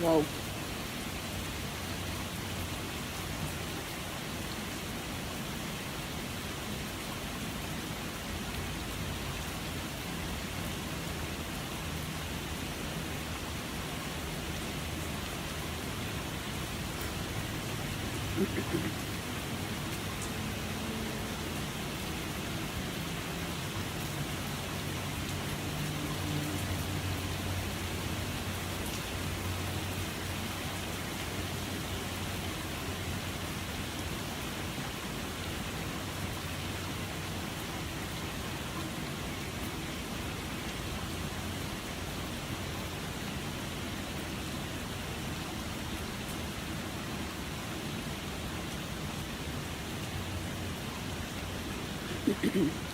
Whoa.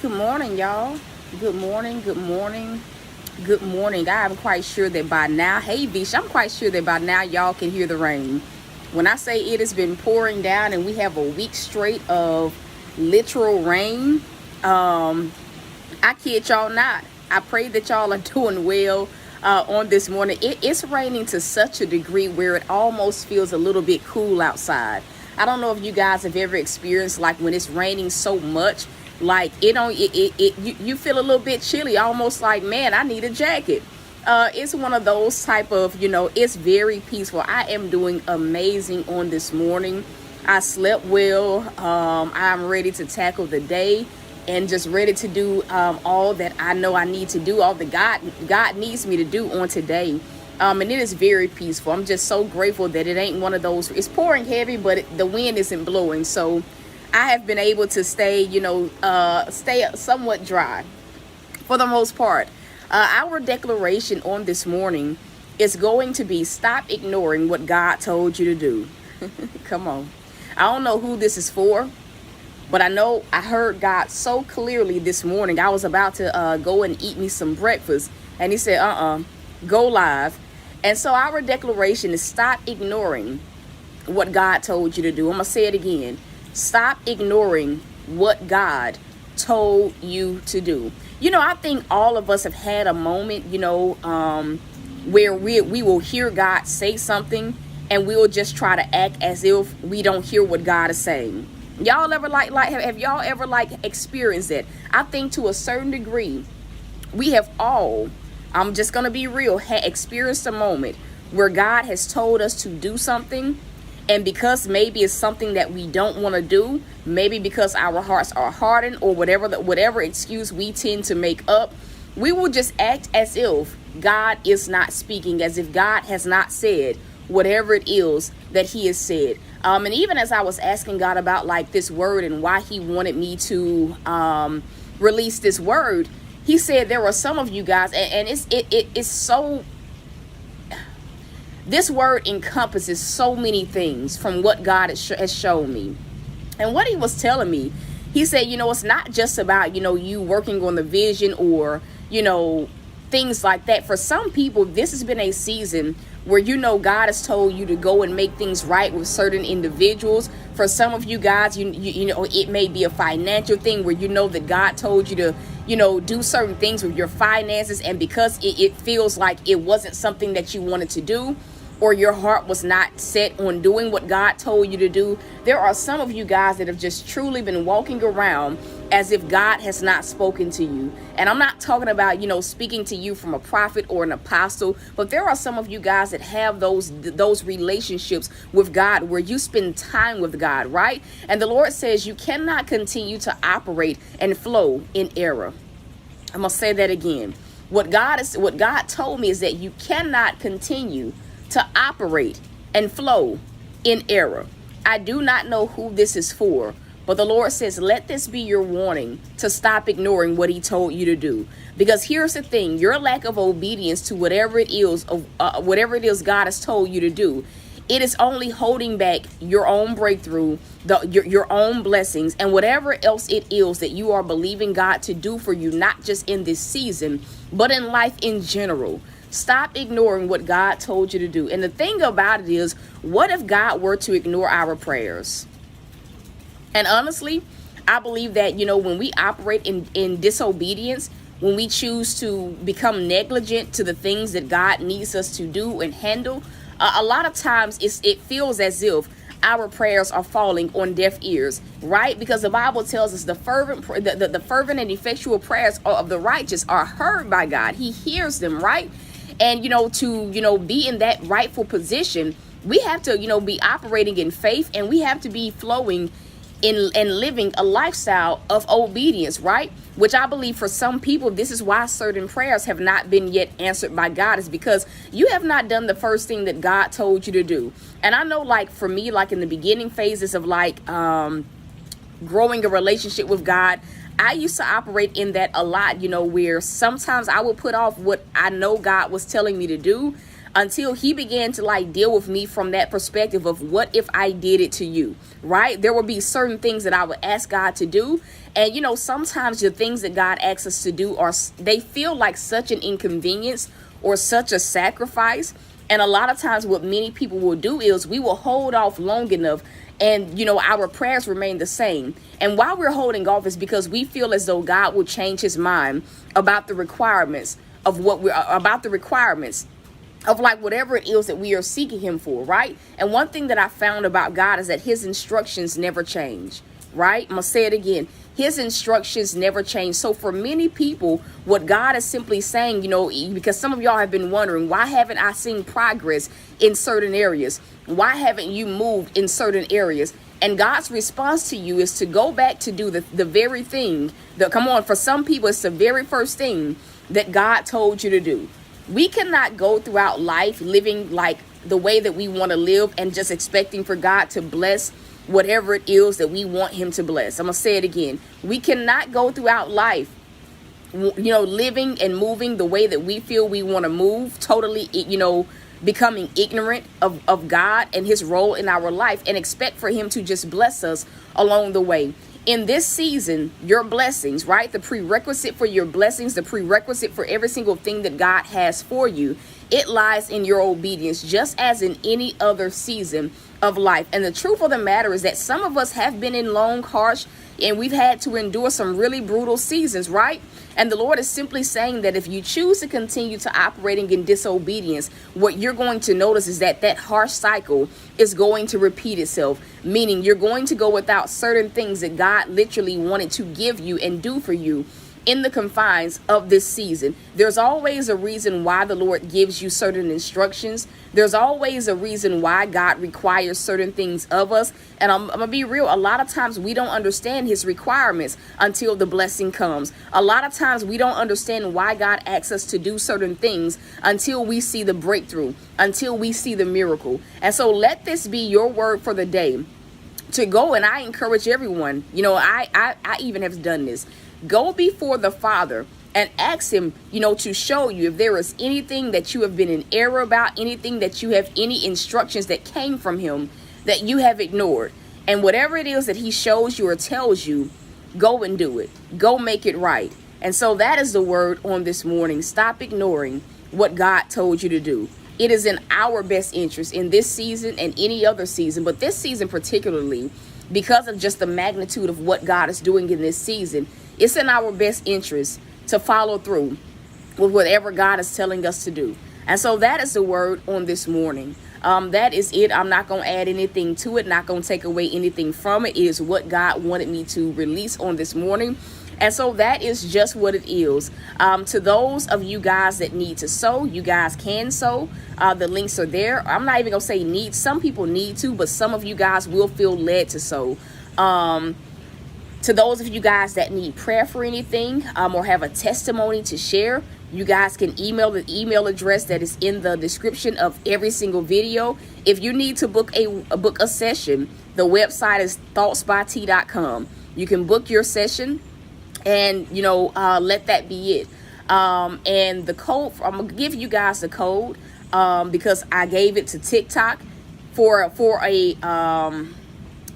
Good morning, y'all. Good morning, good morning, good morning. I'm quite sure that by now, hey Bish, I'm quite sure that by now y'all can hear the rain. When I say it has been pouring down and we have a week straight of literal rain, I kid y'all not. I pray that y'all are doing well on this morning. It's raining to such a degree where it almost feels a little bit cool outside. I don't know if you guys have ever experienced like when it's raining so much, like you feel a little bit chilly, almost like, man, I need a jacket. It's one of those type of, it's very peaceful. I am doing amazing on this morning. I slept well. I'm ready to tackle the day and just ready to do all that I know I need to do, all that God needs me to do on today. And it is very peaceful. I'm just so grateful that it ain't one of those, it's pouring heavy, but the wind isn't blowing. So I have been able to stay, stay somewhat dry for the most part. Our declaration on this morning is going to be stop ignoring what God told you to do. Come on. I don't know who this is for, but I know I heard God so clearly this morning. I was about to go and eat me some breakfast, and he said, go live. And so our declaration is stop ignoring what God told you to do. I'm going to say it again. Stop ignoring what God told you to do. I think all of us have had a moment, where we will hear God say something and we will just try to act as if we don't hear what God is saying. Y'all ever have y'all ever experienced that? I think to a certain degree, we have all, I'm just going to be real, experienced a moment where God has told us to do something. And because maybe it's something that we don't want to do, maybe because our hearts are hardened or whatever excuse we tend to make up, we will just act as if God is not speaking, as if God has not said whatever it is that he has said. And even as I was asking God about this word and why he wanted me to release this word, he said there are some of you guys, and it's so... This word encompasses so many things from what God has shown me. And what he was telling me, he said, it's not just about, you working on the vision or, things like that. For some people, this has been a season where, God has told you to go and make things right with certain individuals. For some of you guys, it may be a financial thing where that God told you to, do certain things with your finances. And because it feels like it wasn't something that you wanted to do, or your heart was not set on doing what God told you to do, there are some of you guys that have just truly been walking around as if God has not spoken to you. And I'm not talking about, speaking to you from a prophet or an apostle, but there are some of you guys that have those relationships with God where you spend time with God, right? And the Lord says you cannot continue to operate and flow in error. I'm going to say that again. What God told me is that you cannot continue to operate and flow in error. I do not know who this is for, but the Lord says, let this be your warning to stop ignoring what he told you to do. Because here's the thing, your lack of obedience to whatever it is God has told you to do, it is only holding back your own breakthrough, your own blessings, and whatever else it is that you are believing God to do for you, not just in this season, but in life in general. Stop ignoring what God told you to do. And the thing about it is, what if God were to ignore our prayers? And honestly, I believe that, when we operate in disobedience, when we choose to become negligent to the things that God needs us to do and handle, A lot of times it feels as if our prayers are falling on deaf ears, right? Because the Bible tells us the fervent and effectual prayers of the righteous are heard by God. He hears them, right? And, to, be in that rightful position, we have to, be operating in faith, and we have to be flowing in and living a lifestyle of obedience, right? Which I believe for some people, this is why certain prayers have not been yet answered by God, is because you have not done the first thing that God told you to do. And I know, like, for me, like in the beginning phases of like growing a relationship with God, I used to operate in that a lot, where sometimes I would put off what I know God was telling me to do until he began to like deal with me from that perspective of what if I did it to you, right? There would be certain things that I would ask God to do. And, sometimes the things that God asks us to do they feel like such an inconvenience or such a sacrifice. And a lot of times what many people will do is we will hold off long enough, and, our prayers remain the same. And while we're holding off is because we feel as though God will change his mind about the requirements of of like whatever it is that we are seeking him for, right? And one thing that I found about God is that his instructions never change, right? I'm gonna say it again. His instructions never change. So for many people, what God is simply saying, because some of y'all have been wondering, why haven't I seen progress in certain areas? Why haven't you moved in certain areas? And God's response to you is to go back to do the very thing for some people, it's the very first thing that God told you to do. We cannot go throughout life living like the way that we want to live and just expecting for God to bless whatever it is that we want him to bless. I'm going to say it again. We cannot go throughout life, living and moving the way that we feel we want to move, totally, becoming ignorant of God and his role in our life, and expect for him to just bless us along the way. In this season, your blessings, right? The prerequisite for your blessings, the prerequisite for every single thing that God has for you, it lies in your obedience, just as in any other season of life. And the truth of the matter is that some of us have been in long, harsh, and we've had to endure some really brutal seasons, right? And the Lord is simply saying that if you choose to continue to operating in disobedience, what you're going to notice is that harsh cycle is going to repeat itself, meaning you're going to go without certain things that God literally wanted to give you and do for you in the confines of this season. There's always a reason why the Lord gives you certain instructions. There's always a reason why God requires certain things of us. And I'm gonna be real, a lot of times we don't understand his requirements until the blessing comes. A lot of times we don't understand why God asks us to do certain things until we see the breakthrough, until we see the miracle. And so let this be your word for the day, to go. And I encourage everyone, I even have done this. Go before the Father and ask him, to show you if there is anything that you have been in error about, anything that you have, any instructions that came from him that you have ignored. And whatever it is that he shows you or tells you, go and do it. Go make it right. And so that is the word on this morning. Stop ignoring what God told you to do. It is in our best interest in this season and any other season, but this season particularly, because of just the magnitude of what God is doing in this season, it's in our best interest to follow through with whatever God is telling us to do. And so that is the word on this morning. That is it. I'm not going to add anything to it, not going to take away anything from it. It is what God wanted me to release on this morning. And so that is just what it is. To those of you guys that need to sow, you guys can sow. The links are there. I'm not even going to say need. Some people need to, but some of you guys will feel led to sow. To those of you guys that need prayer for anything or have a testimony to share, you guys can email the email address that is in the description of every single video. If you need to book a session, the website is thoughtsbyt.com. You can book your session and, let that be it. And the code, I'm going to give you guys the code because I gave it to TikTok for a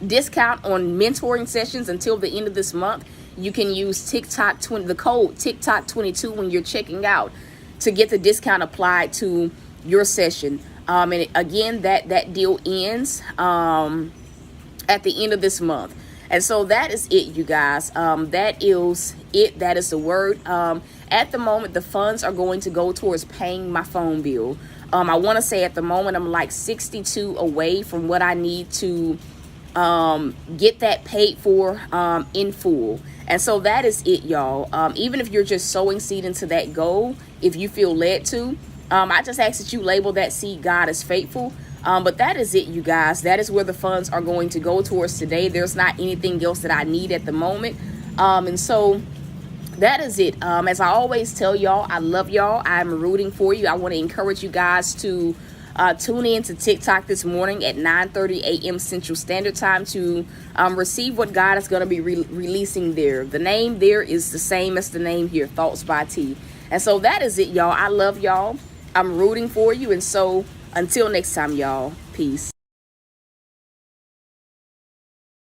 discount on mentoring sessions until the end of this month. You can use the code TikTok22 when you're checking out to get the discount applied to your session. And again, that deal ends at the end of this month. And so that is it, you guys. That is it. That is the word. At the moment, the funds are going to go towards paying my phone bill. I want to say at the moment I'm like 62 away from what I need to get that paid for in full. And so that is it, y'all. Even if you're just sowing seed into that goal, if you feel led to, I just ask that you label that seed God is faithful. But that is it, you guys. That is where the funds are going to go towards today. There's not anything else that I need at the moment. And so that is it. As I always tell y'all, I love y'all. I'm rooting for you. I want to encourage you guys to tune in to TikTok this morning at 9:30 a.m. Central Standard Time to receive what God is going to be releasing there. The name there is the same as the name here, Thoughts by T. And so that is it, y'all. I love y'all. I'm rooting for you. And so until next time, y'all, peace.